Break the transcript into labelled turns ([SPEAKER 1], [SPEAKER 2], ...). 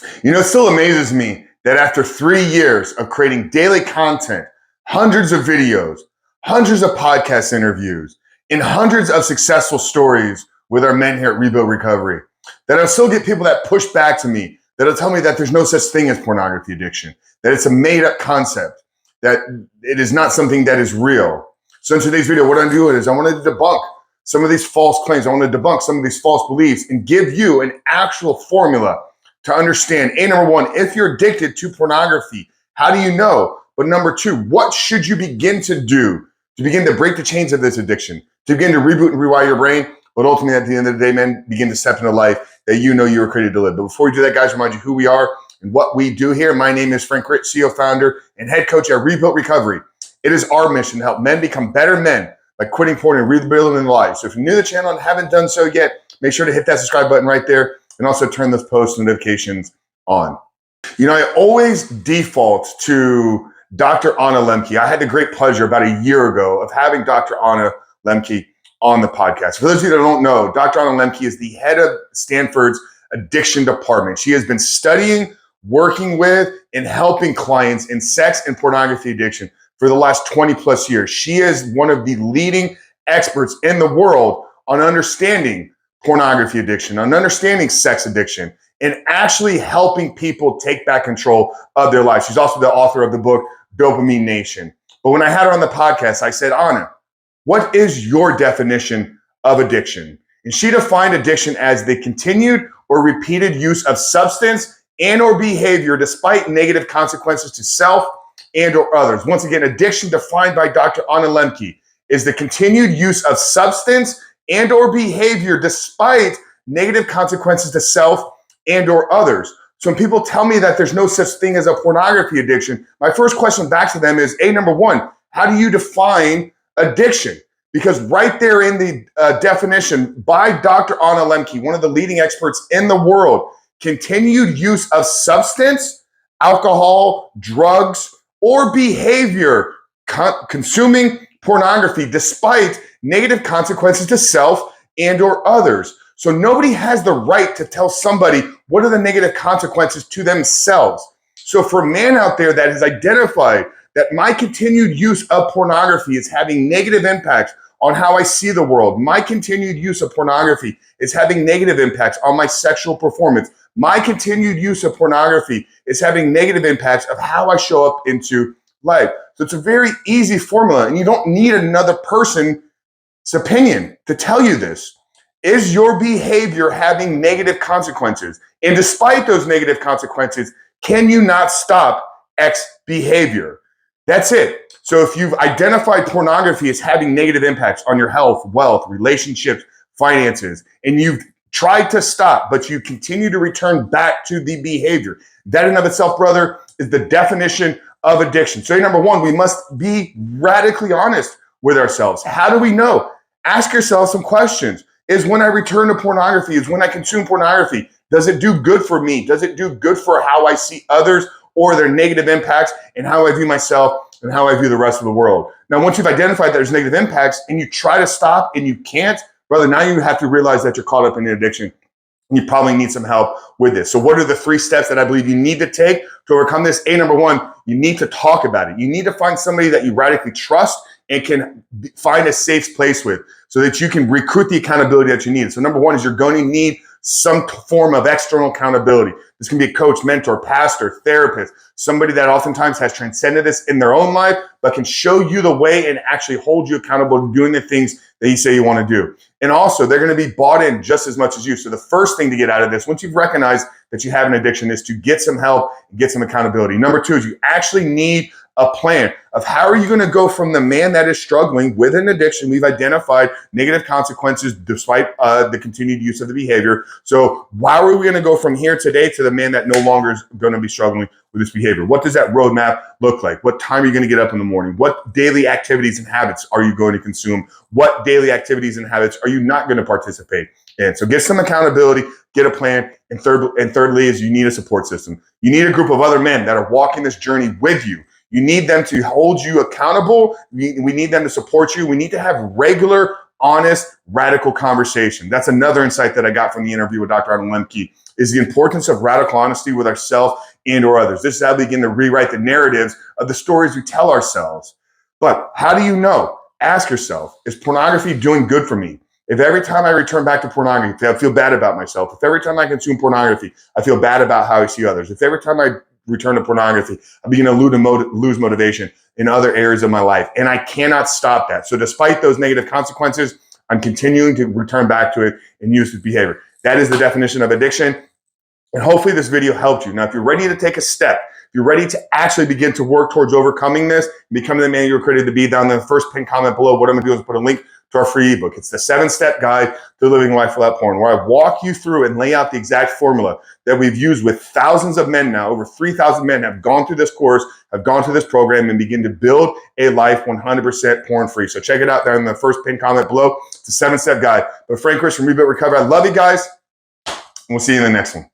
[SPEAKER 1] It still amazes me that after 3 years of creating daily content, hundreds of videos, hundreds of podcast interviews, and hundreds of successful stories with our men here at Rebuild Recovery, that I'll still get people that push back to me, that'll tell me that there's no such thing as pornography addiction, that it's a made up concept, that it is not something that is real. So in today's video, what I'm doing is I want to debunk some of these false claims. I want to debunk some of these false beliefs and give you an actual formula to understand, number one, if you're addicted to pornography, how do you know? But number two, what should you begin to do to begin to break the chains of this addiction, to begin to reboot and rewire your brain, but ultimately at the end of the day, man, begin to step into life that you know you were created to live. But before we do that, guys, remind you who we are and what we do here. My name is Frank Ritt, CEO, founder, and head coach at Rebuild Recovery. It is our mission to help men become better men by quitting porn and rebuilding their lives. So if you're new to the channel and haven't done so yet, make sure to hit that subscribe button right there and also turn those post notifications on. I always default to Dr. Anna Lembke. I had the great pleasure about a year ago of having Dr. Anna Lembke on the podcast. For those of you that don't know, Dr. Anna Lembke is the head of Stanford's addiction department. She has been studying, working with, and helping clients in sex and pornography addiction for the last 20 plus years. She is one of the leading experts in the world on understanding pornography addiction, on understanding sex addiction, and actually helping people take back control of their lives. She's also the author of the book, Dopamine Nation. But when I had her on the podcast, I said, Anna, what is your definition of addiction? And she defined addiction as the continued or repeated use of substance and or behavior despite negative consequences to self and or others. Once again, addiction defined by Dr. Anna Lembke is the continued use of substance and or behavior despite negative consequences to self and or others. So when people tell me that there's no such thing as a pornography addiction, my first question back to them is, number one, how do you define addiction? Because right there in the definition by Dr. Anna Lembke, one of the leading experts in the world, continued use of substance, alcohol, drugs, or behavior consuming pornography despite negative consequences to self and or others. So nobody has the right to tell somebody what are the negative consequences to themselves. So for a man out there that has identified that my continued use of pornography is having negative impacts on how I see the world, my continued use of pornography is having negative impacts on my sexual performance, my continued use of pornography is having negative impacts of how I show up into life. So it's a very easy formula, and you don't need another person's opinion to tell you this. Is your behavior having negative consequences? And despite those negative consequences, can you not stop X behavior? That's it. So if you've identified pornography as having negative impacts on your health, wealth, relationships, finances, and you've tried to stop, but you continue to return back to the behavior, that in and of itself, brother, is the definition of addiction. So number one, we must be radically honest with ourselves. How do we know? Ask yourself some questions. Is when I return to pornography, is when I consume pornography, does it do good for me? Does it do good for how I see others or their negative impacts and how I view myself and how I view the rest of the world? Now, once you've identified that there's negative impacts and you try to stop and you can't, brother, now you have to realize that you're caught up in an addiction. You probably need some help with this. So what are the 3 steps that I believe you need to take to overcome this? Number one, you need to talk about it. You need to find somebody that you radically trust and can find a safe place with so that you can recruit the accountability that you need. So number one is you're going to need some form of external accountability. This can be a coach, mentor, pastor, therapist, somebody that oftentimes has transcended this in their own life, but can show you the way and actually hold you accountable to doing the things that you say you want to do. And also, they're going to be bought in just as much as you. So the first thing to get out of this, once you've recognized that you have an addiction, is to get some help and get some accountability. Number two is you actually need a plan of how are you going to go from the man that is struggling with an addiction. We've identified negative consequences despite the continued use of the behavior. So how are we going to go from here today to the man that no longer is going to be struggling with this behavior? What does that roadmap look like? What time are you going to get up in the morning? What daily activities and habits are you going to consume? What daily activities and habits are you not going to participate in? So get some accountability, get a plan. And thirdly is you need a support system. You need a group of other men that are walking this journey with you. You need them to hold you accountable. We need them to support you. We need to have regular, honest, radical conversation. That's another insight that I got from the interview with Dr. Anna Lembke, is the importance of radical honesty with ourselves and or others. This is how we begin to rewrite the narratives of the stories we tell ourselves. But how do you know? Ask yourself, is pornography doing good for me? If every time I return back to pornography, I feel bad about myself. If every time I consume pornography, I feel bad about how I see others. If every time I return to pornography, I begin to lose motivation in other areas of my life. And I cannot stop that. So despite those negative consequences, I'm continuing to return back to it and use this behavior. That is the definition of addiction. And hopefully this video helped you. Now, if you're ready to take a step, if you're ready to actually begin to work towards overcoming this, becoming the man you're created to be, down in the first pinned comment below, what I'm gonna do is put a link to our free ebook. It's the 7-step guide to living life without porn, where I walk you through and lay out the exact formula that we've used with thousands of men now. Over 3,000 men have gone through this course, have gone through this program, and begin to build a life 100% porn free. So check it out there in the first pinned comment below. It's a 7-step guide. But Frank Chris from Rebuild Recover. I love you guys, and we'll see you in the next one.